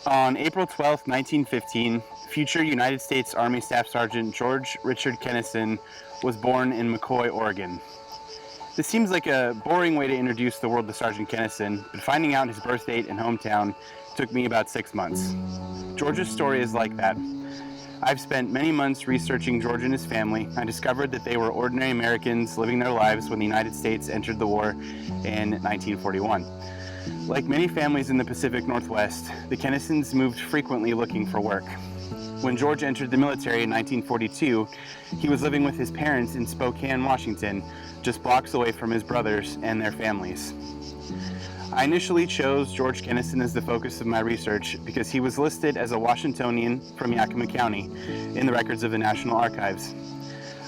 On April 12, 1915, future United States Army Staff Sergeant George Richard Kennison was born in McCoy, Oregon. This seems like a boring way to introduce the world to Sergeant Kennison, but finding out his birth date and hometown took me about 6 months. George's story is like that. I've spent many months researching George and his family. I discovered that they were ordinary Americans living their lives when the United States entered the war in 1941. Like many families in the Pacific Northwest, the Kennisons moved frequently looking for work. When George entered the military in 1942, he was living with his parents in Spokane, Washington, just blocks away from his brothers and their families. I initially chose George Kennison as the focus of my research because he was listed as a Washingtonian from Yakima County in the records of the National Archives.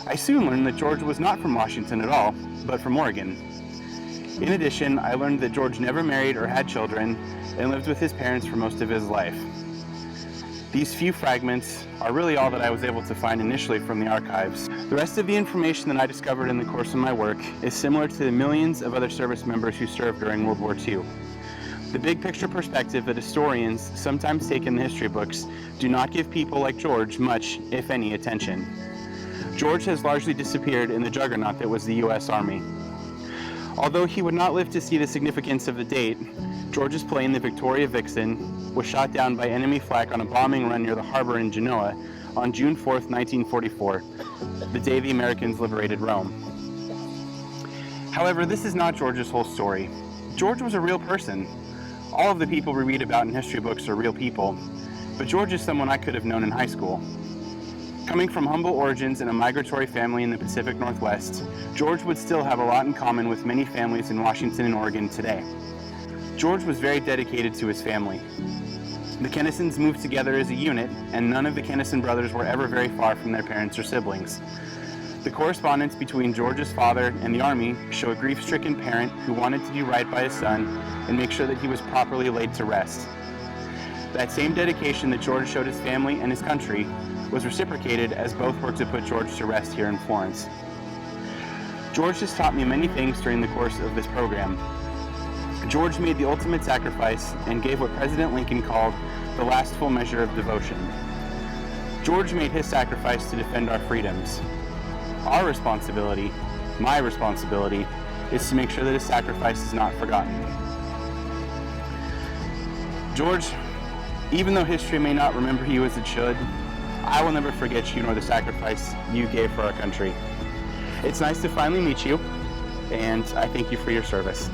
I soon learned that George was not from Washington at all, but from Oregon. In addition, I learned that George never married or had children and lived with his parents for most of his life. These few fragments are really all that I was able to find initially from the archives. The rest of the information that I discovered in the course of my work is similar to the millions of other service members who served during World War II. The big picture perspective that historians sometimes take in the history books do not give people like George much, if any, attention. George has largely disappeared in the juggernaut that was the U.S. Army. Although he would not live to see the significance of the date, George's plane, the Victoria Vixen, was shot down by enemy flak on a bombing run near the harbor in Genoa on June 4, 1944, the day the Americans liberated Rome. However, this is not George's whole story. George was a real person. All of the people we read about in history books are real people, but George is someone I could have known in high school. Coming from humble origins in a migratory family in the Pacific Northwest, George would still have a lot in common with many families in Washington and Oregon today. George was very dedicated to his family. The Kennisons moved together as a unit, and none of the Kennison brothers were ever very far from their parents or siblings. The correspondence between George's father and the Army show a grief-stricken parent who wanted to do right by his son and make sure that he was properly laid to rest. That same dedication that George showed his family and his country was reciprocated as both worked to put George to rest here in Florence. George has taught me many things during the course of this program. George made the ultimate sacrifice and gave what President Lincoln called the last full measure of devotion. George made his sacrifice to defend our freedoms. Our responsibility, my responsibility, is to make sure that his sacrifice is not forgotten. George, even though history may not remember you as it should, I will never forget you nor the sacrifice you gave for our country. It's nice to finally meet you, and I thank you for your service.